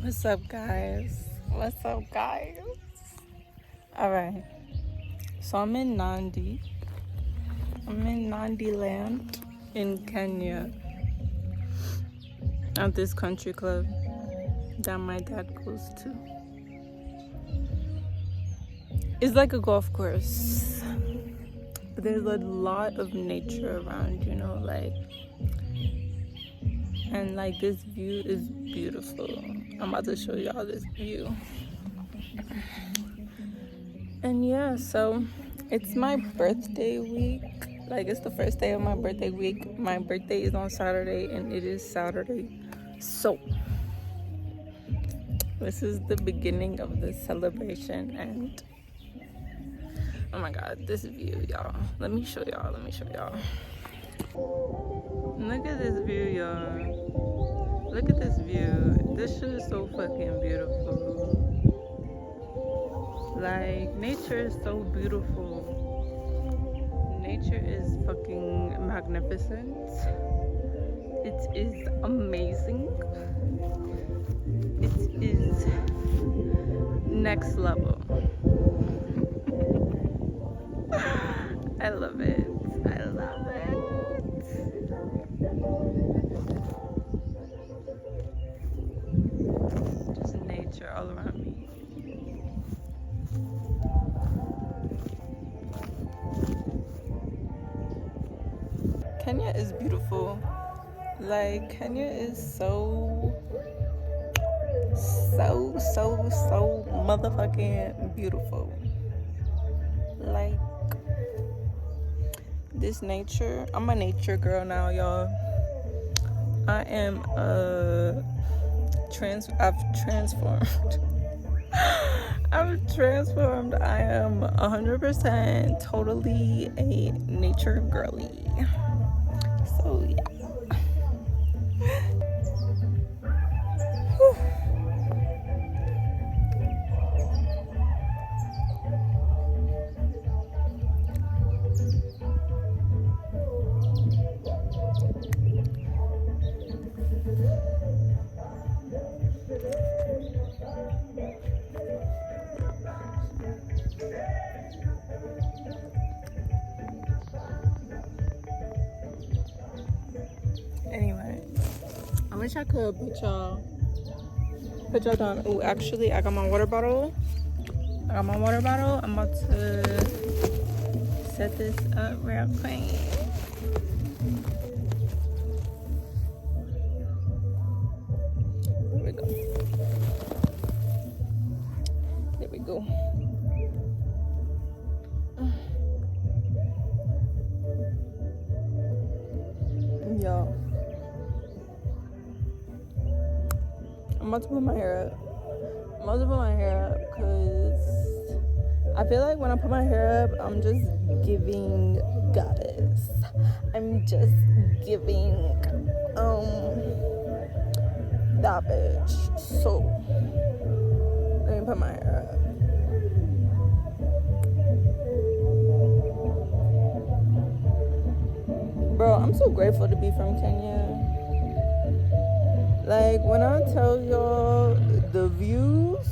What's up, guys? What's up, guys? All right. So I'm in Nandi. I'm in Nandi land in Kenya at this country club that my dad goes to. It's like a golf course. But there's a lot of nature around, and this view is beautiful. I'm about to show y'all this view. And yeah, so it's my birthday week. It's the first day of my birthday week. My birthday is on Saturday, and it is Saturday. So this is the beginning of the celebration, and oh my god, this view, y'all. Let me show y'all. Look at this view, y'all. Look at this view. This shit is so fucking beautiful. Nature is so beautiful. Nature is fucking magnificent. It is amazing. It is next level. I love it. I love it. Just nature all around me. Kenya is beautiful. Kenya is so motherfucking beautiful. This nature, I'm a nature girl now, y'all. I am I've transformed. I've transformed. I am 100% totally a nature girly. So yeah. Anyway, I wish I could put y'all down. Oh, actually, I got my water bottle. I'm about to set this up real quick. There we go. Y'all, I'm about to put my hair up because I feel like when I put my hair up, I'm just giving goddess. I'm just giving that bitch. So let me put my hair up. Bro, I'm so grateful to be from Kenya. When I tell y'all the views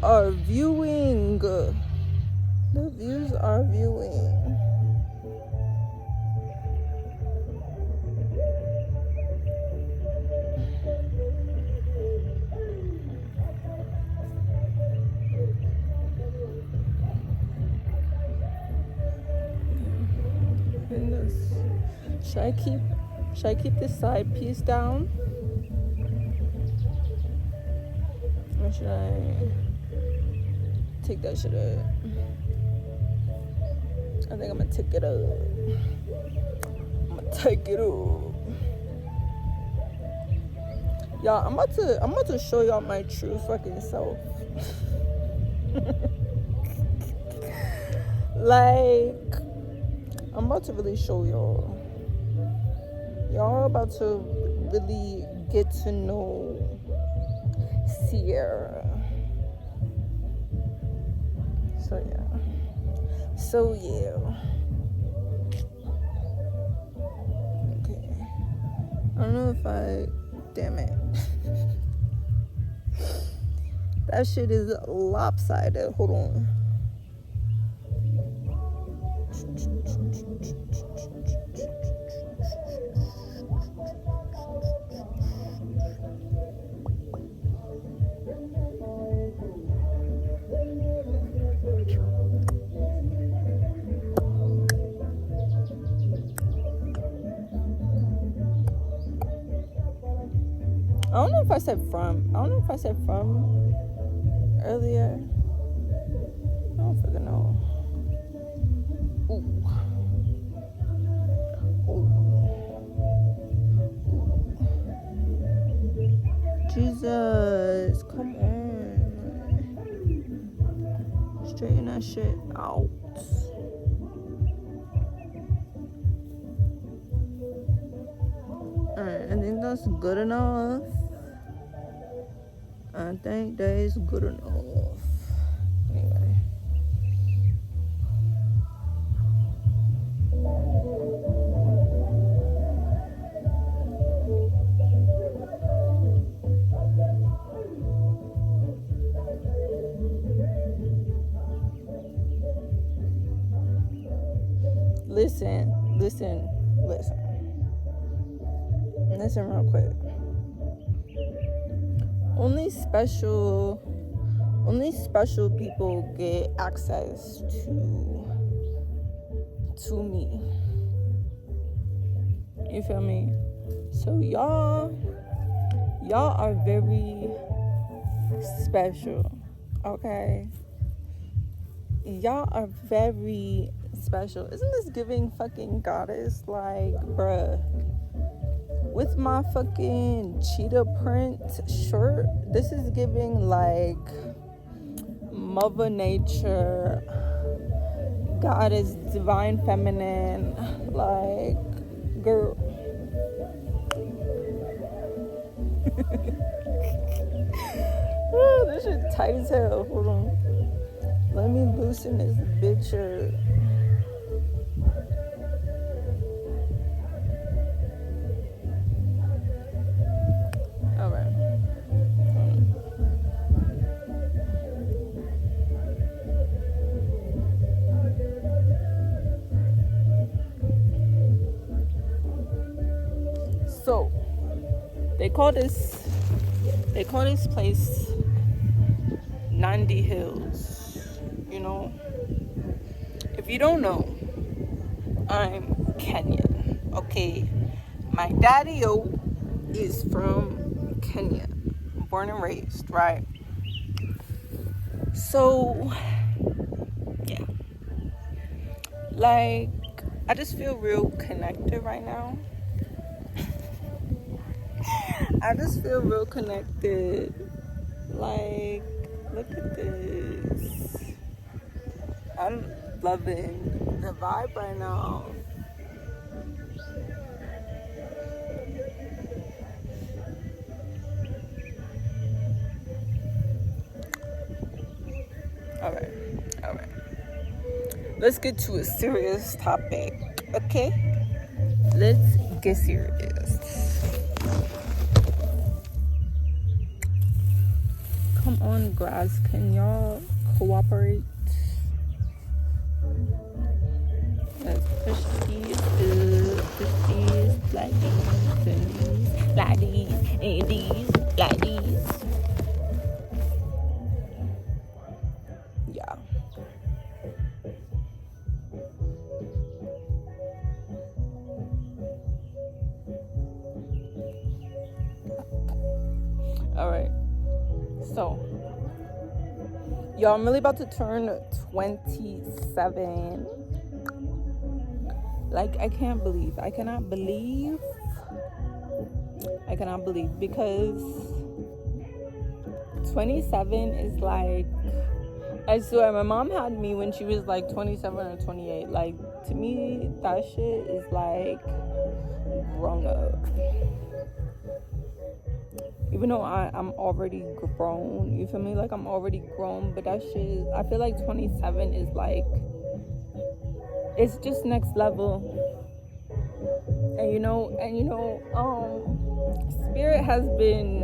are viewing. The views are viewing. Should I keep this side piece down? Or should I take that shit up? I think I'm gonna take it up. Y'all, I'm about to show y'all my true fucking self. I'm about to really show y'all. Y'all about to really get to know Sierra. So yeah. Okay. I don't know if I Damn it. That shit is lopsided. Hold on. I don't know if I said from earlier. I don't fucking know. Ooh. Jesus, come on. Straighten that shit out. Alright, I think that's good enough. I think that is good enough. Anyway. Listen real quick. Only special people get access to me. You feel me? So y'all are very special, okay? Y'all are very special. Isn't this giving fucking goddess? Like, bruh, with my fucking cheetah print shirt, this is giving like Mother Nature, goddess, divine feminine, like, girl. Oh, this shit tight as hell. Hold on. Let me loosen this bitch shirt. Alright. So, they call this place Nandi Hills. You know, if you don't know, I'm Kenyan. Okay, my daddy-o is from Kenya, born and raised, right? So, yeah, like, I just feel real connected right now. I just feel real connected. Like, look at this. I'm loving the vibe right now. All right. Let's get to a serious topic, okay? Let's get serious. Come on, grass, can y'all cooperate? Let's push these like these, and these, like these, and these, like these. Yeah. Alright. So, y'all, I'm really about to turn 27. Like, I cannot believe because 27 is like, I swear, my mom had me when she was like 27 or 28. Like, to me, that shit is like grown up. Even though I'm already grown, you feel me? Like, I'm already grown, but that shit, I feel like 27 is like, it's just next level. Spirit has been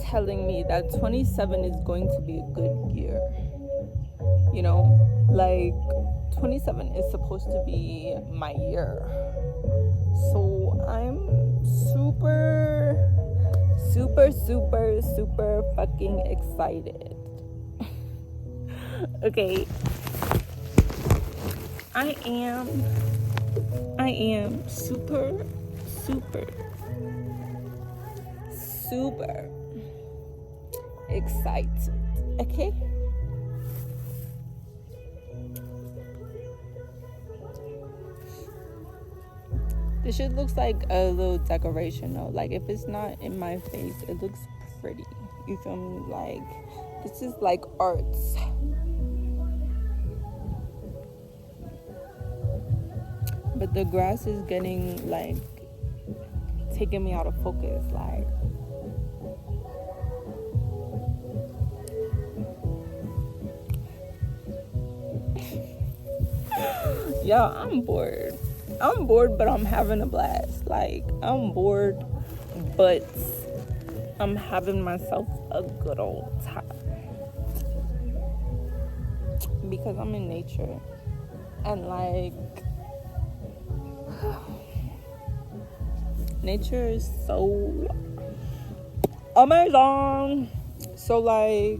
telling me that 27 is going to be a good year. Like 27 is supposed to be my year. So I'm super, super, super, super fucking excited. Okay. I am super, super, super excited. Okay? This shit looks like a little decoration though. Like if it's not in my face, it looks pretty. You feel me? Like this is like arts. But the grass is getting like taking me out of focus. Like yeah, I'm bored. I'm bored, but I'm having a blast. Like I'm bored, but I'm having myself a good old time because I'm in nature and like nature is so amazing. So like,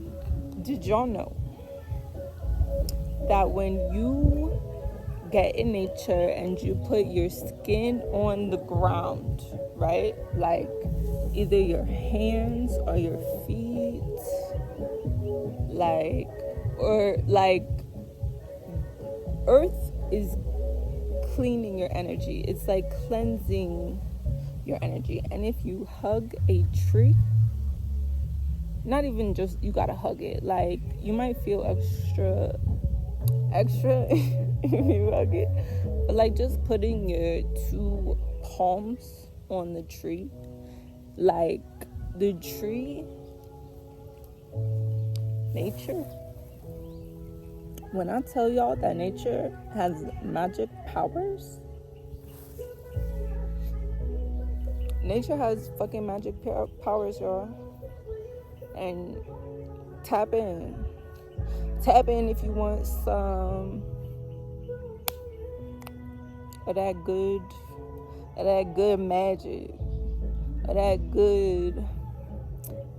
did y'all know that when you get in nature and you put your skin on the ground, right? Like either your hands or your feet, like, or like earth is cleaning your energy. It's like cleansing your energy. And if you hug a tree, not even just you gotta hug it, like you might feel extra if you hug it, but like just putting your two palms on the tree, like the tree, nature, when I tell y'all that nature has magic powers, nature has fucking magic powers, y'all. And tap in if you want some of that good magic, of that good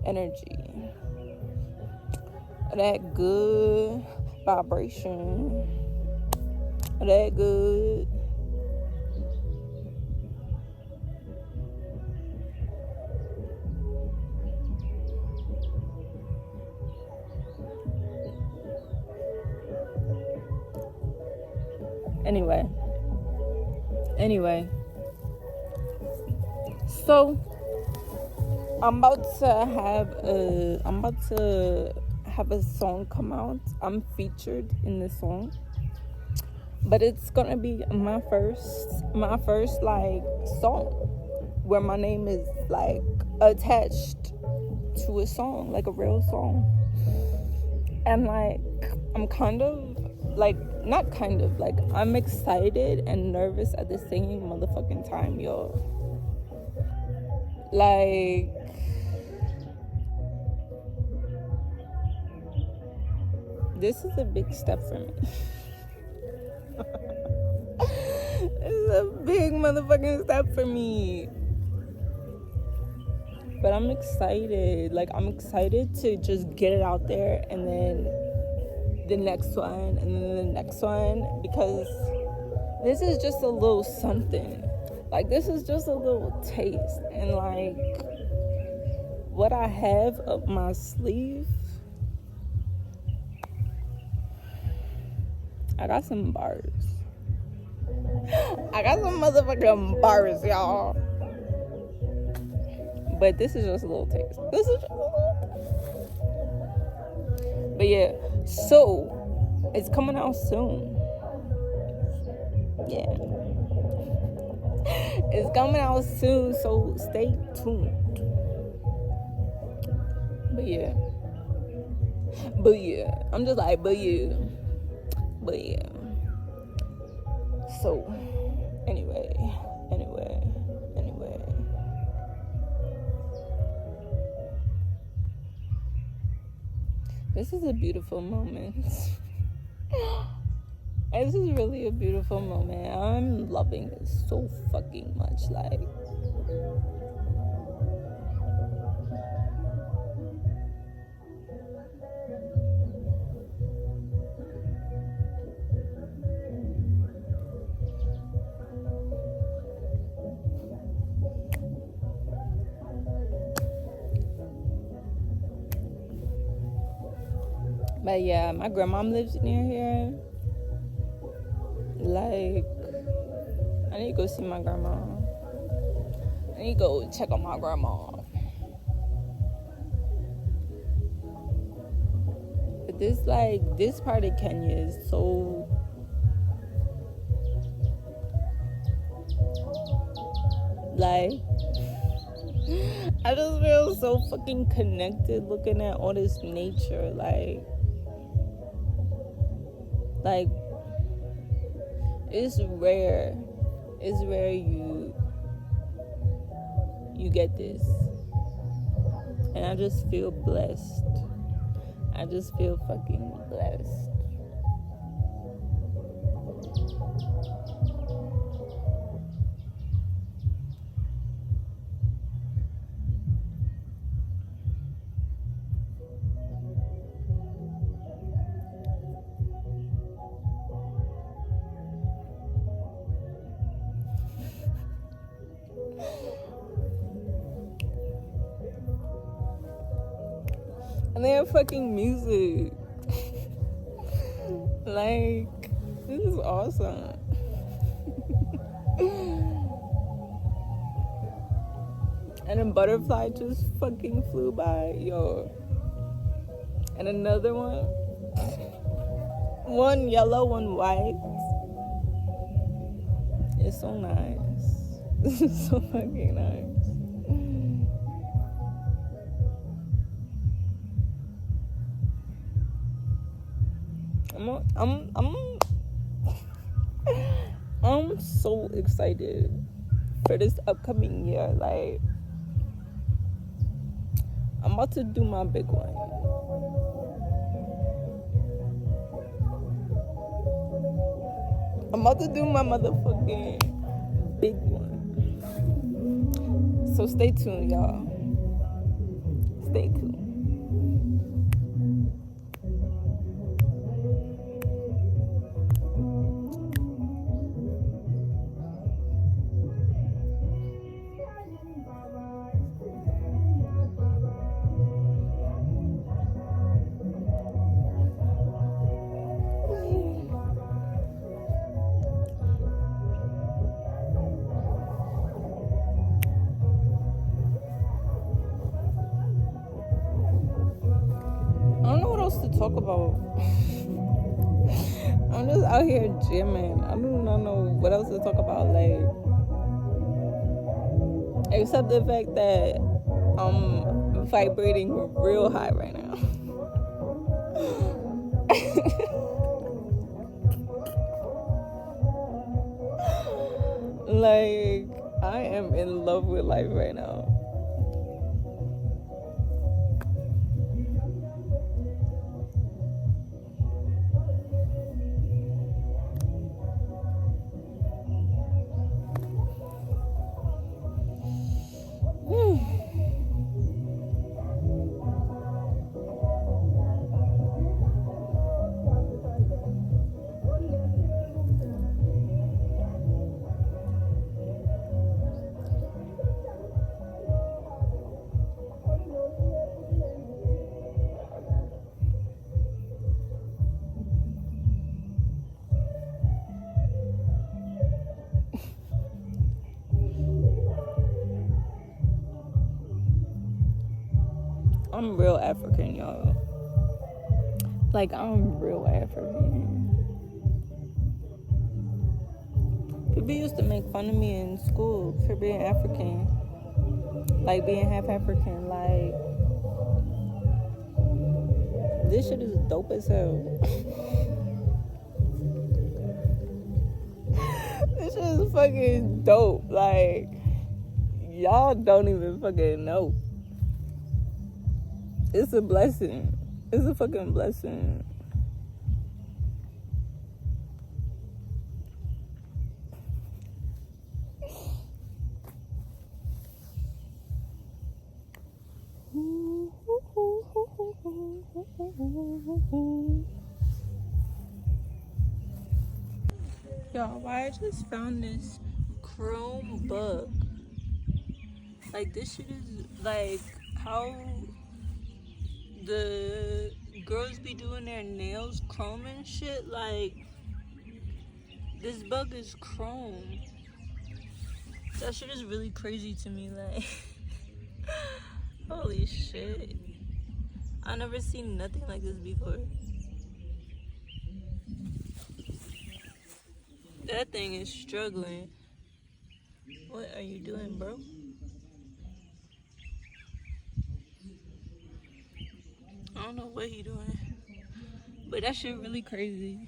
energy, of that good vibration, of that good Anyway, so I'm about to have a song come out. I'm featured in the song, but it's gonna be my first like song where my name is like attached to a song, like a real song. And like I'm kind of like, not kind of, like I'm excited and nervous at the same motherfucking time, yo. Like this is a big step for me. This is a big motherfucking step for me. But I'm excited. Like I'm excited to just get it out there, and then the next one, and then the next one, because this is just a little something. Like this is just a little taste, and like what I have up my sleeve, I got some bars. I got some motherfucking bars, y'all. But this is just a little taste. But yeah, so it's coming out soon. Yeah. It's coming out soon, so stay tuned. But yeah. I'm just like, but yeah. So, anyway. This is a beautiful moment. This is really a beautiful moment. I'm loving this so fucking much. Like, but yeah, my grandma lives near here. Like, I need to go see my grandma. I need to go check on my grandma. But this part of Kenya is so, like, I just feel so fucking connected looking at all this nature. Like, it's rare. It's rare you get this. And I just feel blessed. I just feel fucking blessed. And they have fucking music. Like, this is awesome. And a butterfly just fucking flew by, yo. And another one. One yellow, one white. It's so nice. This is so fucking nice. I'm so excited for this upcoming year. Like, I'm about to do my big one. I'm about to do my motherfucking big one. So stay tuned, y'all. Stay tuned. To talk about. I'm just out here gymming. I do not know what else to talk about, like, except the fact that I'm vibrating real high right now. Like, I am in love with life right now. I'm real African, y'all. Like, I'm real African. People used to make fun of me in school for being African. Like, being half African. Like, this shit is dope as hell. This shit is fucking dope. Like, y'all don't even fucking know. It's a blessing. It's a fucking blessing. Y'all, why I just found this chrome bug. Like, this shit is like how the girls be doing their nails chrome and shit. Like, this bug is chrome. That shit is really crazy to me. Like, holy shit. I never seen nothing like this before. That thing is struggling. What are you doing, bro? I don't know what he doing. But that shit really crazy.